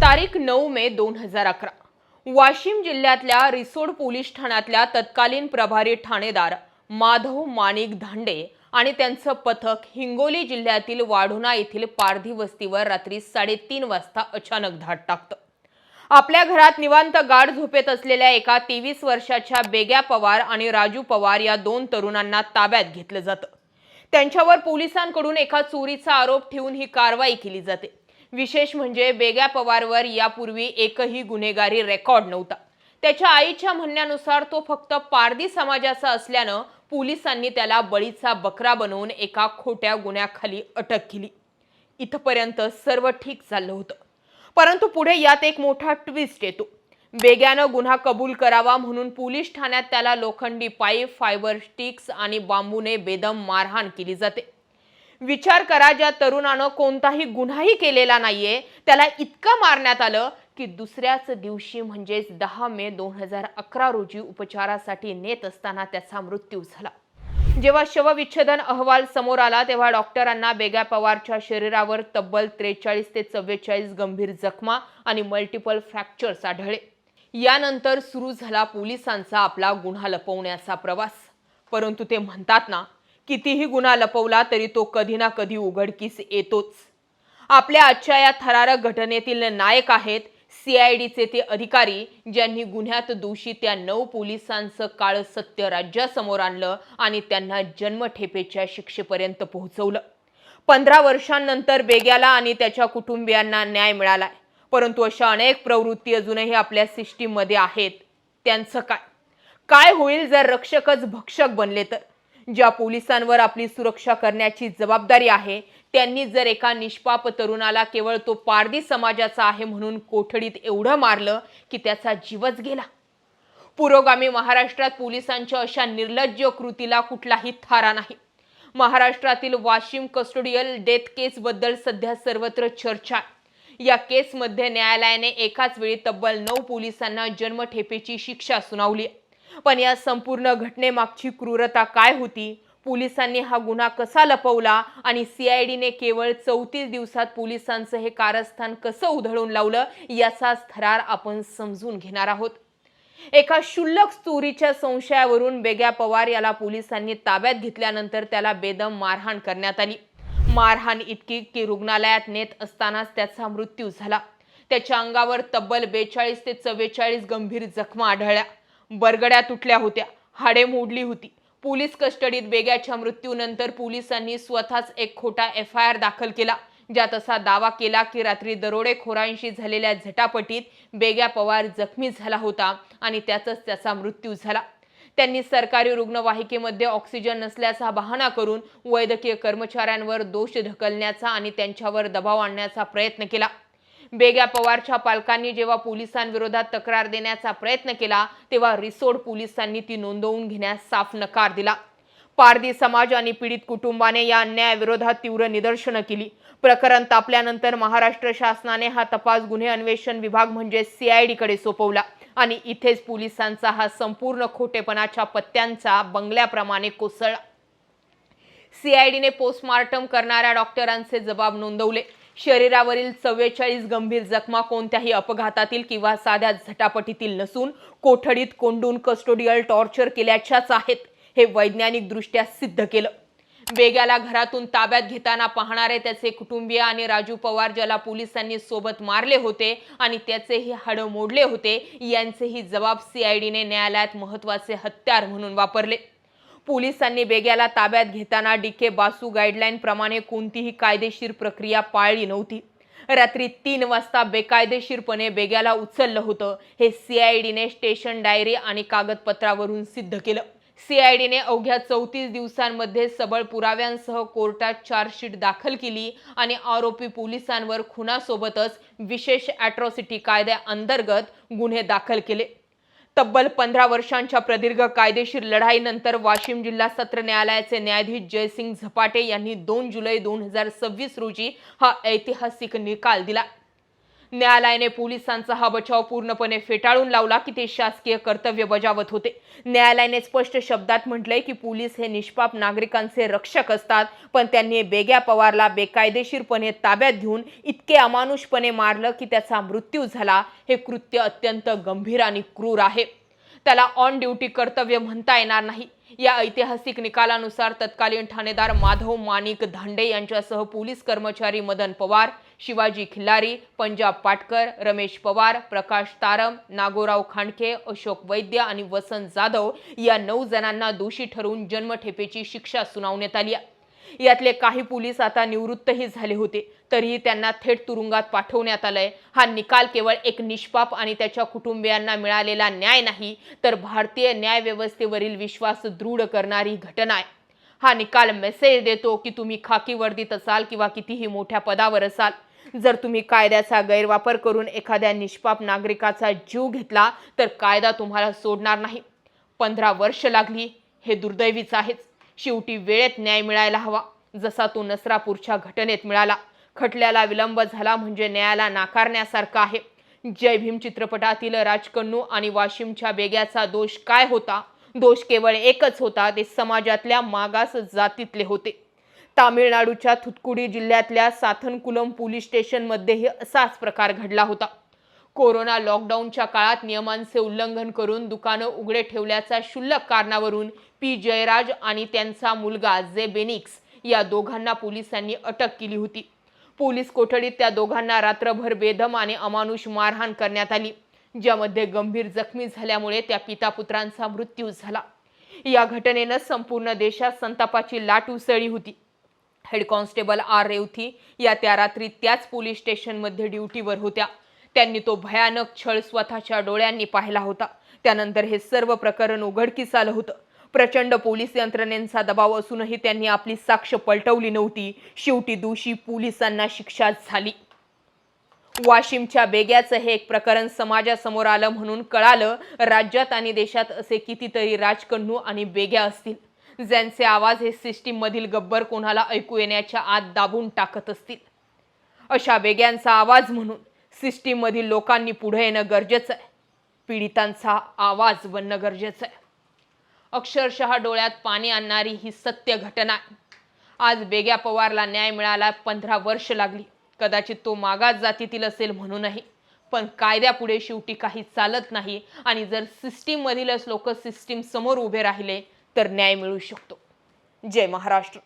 तारीख 9 मे 2011 वाशिम जिल्ह्यातल्या रिसोड पोलीस ठाण्यातल्या तत्कालीन प्रभारी ठाणेदार माधव माणिक धांडे आणि त्यांचं पथक हिंगोली जिल्ह्यातील वाढोणा येथील पारधी वस्तीवर रात्री 3:30 वाजता अचानक धाड टाकतं। आपल्या घरात निवांत गाढ झोपेत असलेल्या एका 23 वर्षाच्या बेग्या पवार आणि राजू पवार या दोन तरुणांना ताब्यात घेतलं जातं। त्यांच्यावर पोलिसांकडून एका चोरीचा आरोप ठेवून ही कारवाई केली जाते। विशेष म्हणजे बेग्या पवारवर यापूर्वी एकही गुन्हेगारी रेकॉर्ड नव्हता। त्याच्या आईच्या म्हणण्यानुसार तो फक्त पारधी समाजाचा असल्यानं पोलिसांनी त्याला बळीचा बकरा बनवून एका खोट्या गुन्ह्याखाली अटक केली। इथपर्यंत सर्व ठीक चाललं होतं, परंतु पुढे यात एक मोठा ट्विस्ट येतो। बेग्यानं गुन्हा कबूल करावा म्हणून पोलीस ठाण्यात त्याला लोखंडी पाईप, फायबर स्टिक्स आणि बांबूने बेदम मारहाण केली जाते। विचार करा, ज्या तरुणानं कोणताही गुन्हाही केलेला नाहीये त्याला इतकं मारण्यात आलं की दुसऱ्याच दिवशी म्हणजेच 10 मे 2011 रोजी उपचारासाठी नेत असताना त्याचा मृत्यू झाला। जेव्हा शवविच्छेदन अहवाल समोर आला तेव्हा डॉक्टरांना बेग्या पवारच्या शरीरावर तब्बल 43 ते 44 गंभीर जखमा आणि मल्टिपल फ्रॅक्चर्स आढळले। यानंतर सुरू झाला पोलिसांचा आपला गुन्हा लपवण्याचा प्रवास। परंतु ते म्हणतात ना, कितीही गुन्हा लपवला तरी तो कधी ना कधी उघडकीस येतोच। आपल्या आजच्या या थरारक घटनेतील नायक आहेत CIDचे ते अधिकारी ज्यांनी गुन्ह्यात दोषी त्या 9 पोलिसांचं काळं सत्य राज्यासमोर आणलं आणि त्यांना जन्मठेपेच्या शिक्षेपर्यंत पोहोचवलं। 15 वर्षांनंतर बेग्याला आणि त्याच्या कुटुंबियांना न्याय मिळालाय, परंतु अशा अनेक प्रवृत्ती अजूनही आपल्या सिस्टीममध्ये आहेत। त्यांचं काय होईल जर रक्षकच भक्षक बनले तर? ज्या पोलिसांवर आपली सुरक्षा करण्याची जबाबदारी आहे त्यांनी जर एका निष्पाप तरुणाला केवळ तो पारधी समाजाचा आहे म्हणून कोठडीत एवढं मारलं की त्याचा जीवच गेला। पुरोगामी महाराष्ट्रात पोलिसांच्या अशा निर्लज्ज कृतीला कुठलाही थारा नाही। महाराष्ट्रातील वाशिम कस्टोडियल डेथ केस बद्दल सध्या सर्वत्र चर्चा आहे। या केसमध्ये न्यायालयाने एकाच वेळी तब्बल 9 पोलिसांना जन्मठेपेची शिक्षा सुनावली। पण या संपूर्ण घटनेमागची क्रूरता काय होती? पोलिसांनी हा गुन्हा कसा लपवला आणि CIDने केवळ 34 दिवसात पोलिसांचं हे कारस्थान कसं उधळून लावलं याचाच थरार आपण समजून घेणार आहोत। एका क्षुल्लक चोरीच्या संशयावरून बेग्या पवार याला पोलिसांनी ताब्यात घेतल्यानंतर त्याला बेदम मारहाण करण्यात आली। मारहाण इतकी की रुग्णालयात नेत असतानाच त्याचा मृत्यू झाला। त्याच्या अंगावर तब्बल 42 ते 44 गंभीर जखमा आढळल्या। बरगड्या तुटल्या होत्या, हाडे मोडली होती। पोलीस कस्टडीत बेग्याच्या मृत्यूनंतर पोलिसांनी स्वतःच एक खोटा FIR दाखल केला, ज्यात असा दावा केला की रात्री दरोडेखोरांशी झालेल्या झटापटीत बेग्या पवार जखमी झाला होता आणि त्यातच त्याचा मृत्यू झाला। त्यांनी सरकारी रुग्णवाहिकेमध्ये ऑक्सिजन नसल्याचा बहाणा करून वैद्यकीय कर्मचाऱ्यांवर दोष ढकलण्याचा आणि त्यांच्यावर दबाव आणण्याचा प्रयत्न केला। बेग्या पवारच्या पालकांनी जेव्हा पोलिसांविरोधात तक्रार देण्याचा प्रयत्न केला तेव्हा रिसोड पोलिसांनी ती नोंदवून घेण्यास साफ नकार दिला। पारधी समाज आणि पीडित कुटुंबाने या अन्यायाविरोधात तीव्र निदर्शनं केली। प्रकरण तापल्यानंतर महाराष्ट्र शासनाने हा तपास गुन्हे अन्वेषण विभाग म्हणजे CIDकडे सोपवला आणि इथेच पोलिसांचा हा संपूर्ण खोटेपणाच्या पत्त्यांचा बंगल्याप्रमाणे कोसळला। CIDने पोस्टमार्टम करणाऱ्या डॉक्टरांचे जबाब नोंदवले। शरीरावरील 44 गंभीर जखमा कोणत्याही अपघातातील किंवा साध्या झटापटीतील नसून कोठडीत कोंडून कस्टोडियल टॉर्चर केल्याच्याच आहेत, हे वैज्ञानिक दृष्ट्या सिद्ध केलं। बेग्याला घरातून ताब्यात घेताना पाहणारे त्याचे कुटुंबीय आणि राजू पवार ज्याला पोलिसांनी सोबत मारले होते आणि त्याचेही हाड मोडले होते यांचेही जबाब CIDने न्यायालयात महत्त्वाचे हत्यार म्हणून वापरले। पोलिसांनी बेग्याला ताब्यात घेताना DK बासू गाईडलाईन प्रमाणे कोणतीही कायदेशीर प्रक्रिया पाळली नव्हती। रात्री 3 वाजता बेकायदेशीरपणे बेग्याला उचललं होतं, हे CIDने स्टेशन डायरी आणि कागदपत्रावरून सिद्ध केलं। CIDने अवघ्या 34 दिवसांमध्ये सबळ पुराव्यांसह कोर्टात चार्जशीट दाखल केली आणि आरोपी पोलिसांवर खुनासोबतच विशेष अॅट्रॉसिटी कायद्याअंतर्गत गुन्हे दाखल केले। तब्बल 15 वर्षांच्या प्रदीर्घ कायदेशीर लढाईनंतर वाशिम जिल्हा सत्र न्यायालयाचे न्यायाधीश जयसिंग झपाटे यांनी 2 जुलै 2026 रोजी हा ऐतिहासिक निकाल दिला। न्यायालयाने पोलिसांचा हा बचाव पूर्णपणे फेटाळून लावला की ते शासकीय कर्तव्य बजावत होते। न्यायालयाने स्पष्ट शब्दात म्हटले की पोलीस हे निष्पाप नागरिकांचे रक्षक असतात, पण त्यांनी बेग्या पवारला बेकायदेशीरपणे ताब्यात घेऊन इतके अमानुषपणे मारलं की त्याचा मृत्यू झाला। हे कृत्य अत्यंत गंभीर आणि क्रूर आहे। त्याला ऑन ड्यूटी कर्तव्य म्हणता येणार नाही। या ऐतिहासिक निकालानुसार तत्कालीन ठाणेदार माधव माणिक धांडे यांच्यासह पोलीस कर्मचारी मदन पवार, शिवाजी खिल्लारी, पंजाब पाटकर, रमेश पवार, प्रकाश तारम, नागोराव खांडके, अशोक वैद्य आणि वसंत जाधव या 9 जणांना दोषी ठरवून जन्मठेपेची शिक्षा सुनावण्यात आली। यातले काही पोलीस आता निवृत्तही झाले होते, तरीही त्यांना थेट तुरुंगात पाठवण्यात आलंय। हा निकाल केवळ एक निष्पाप आणि त्याच्या कुटुंबियांना मिळालेला न्याय नाही, तर भारतीय न्याय व्यवस्थेवरील विश्वास दृढ करणारी घटना आहे। हा निकाल मेसेज देतो की तुम्ही खाकी वर्दीत असाल किंवा कितीही मोठ्या पदावर असाल, जर तुम्ही कायद्याचा गैरवापर करून एखाद्या निष्पाप नागरिकाचा जीव घेतला तर कायदा तुम्हाला सोडणार नाही। 15 वर्ष लागली, हे दुर्दैवीच आहेच। शेवटी वेळेत न्याय मिळायला हवा, जसा तो नसरापूरच्या घटनेत मिळाला। खटल्याला विलंब झाला म्हणजे न्यायाला नाकारण्यासारखं आहे। जय भीम चित्रपटातील राजकन्नू आणि वाशिमच्या बेग्याचा दोष काय होता? दोष केवळ एकच होता, ते समाजातल्या मागास जातीतले होते। तामिळनाडूच्या थुथुकुडी जिल्ह्यातल्या साथनकुलम पोलीस स्टेशनमध्येही असाच प्रकार घडला होता। कोरोना लॉकडाऊनच्या काळात नियमांचे उल्लंघन करून दुकानं उघडे ठेवल्याच्या क्षुल्लक कारणावरून पी जयराज आणि त्यांचा मुलगा जे बेनिक्स या दोघांना पोलिसांनी अटक केली होती। पोलीस कोठडीत त्या दोघांना रात्रभर बेदम आणि अमानुष मारहाण करण्यात आली, ज्यामध्ये गंभीर जखमी झाल्यामुळे त्या पितापुत्रांचा मृत्यू झाला। या घटनेनं संपूर्ण देशात संतापाची लाट उसळली होती। हेड कॉन्स्टेबल आर रेवथी या त्या रात्री त्याच पोलीस स्टेशनमध्ये ड्युटीवर होत्या। त्यांनी तो भयानक छळ स्वतःच्या डोळ्यांनी पाहिला होता। त्यानंतर हे सर्व प्रकरण उघडकीस आलं होतं। प्रचंड पोलीस यंत्रणेचा दबाव असूनही त्यांनी आपली साक्ष पलटवली नव्हती। शेवटी दोषी पोलिसांना शिक्षा झाली। वाशिमच्या बेग्याचं हे एक प्रकरण समाजासमोर आलं म्हणून कळालं, राज्यात आणि देशात असे कितीतरी राजकन्नू आणि बेग्या असतील, ज्यांचे आवाज हे सिस्टीम मधील गब्बर कोणाला ऐकू येण्याच्या आत दाबून टाकत असतील। अशा बेग्यांचा आवाज म्हणून सिस्टीम मधील लोकांनी पुढे येणं गरजेचं आहे। पीडितांचा आवाज बनणं गरजेचं आहे। अक्षरशः डोळ्यात पाणी आणणारी ही सत्य घटना आहे। आज बेग्या पवारला न्याय मिळाला 15 वर्ष लागली। कदाचित तो मागास जातीतील असेल म्हणूनही, पण कायद्यापुढे शेवटी काही चालत नाही आणि जर सिस्टीम मधीलच लोक सिस्टीम समोर उभे राहिले तर न्याय मिळू शकतो। जय महाराष्ट्र।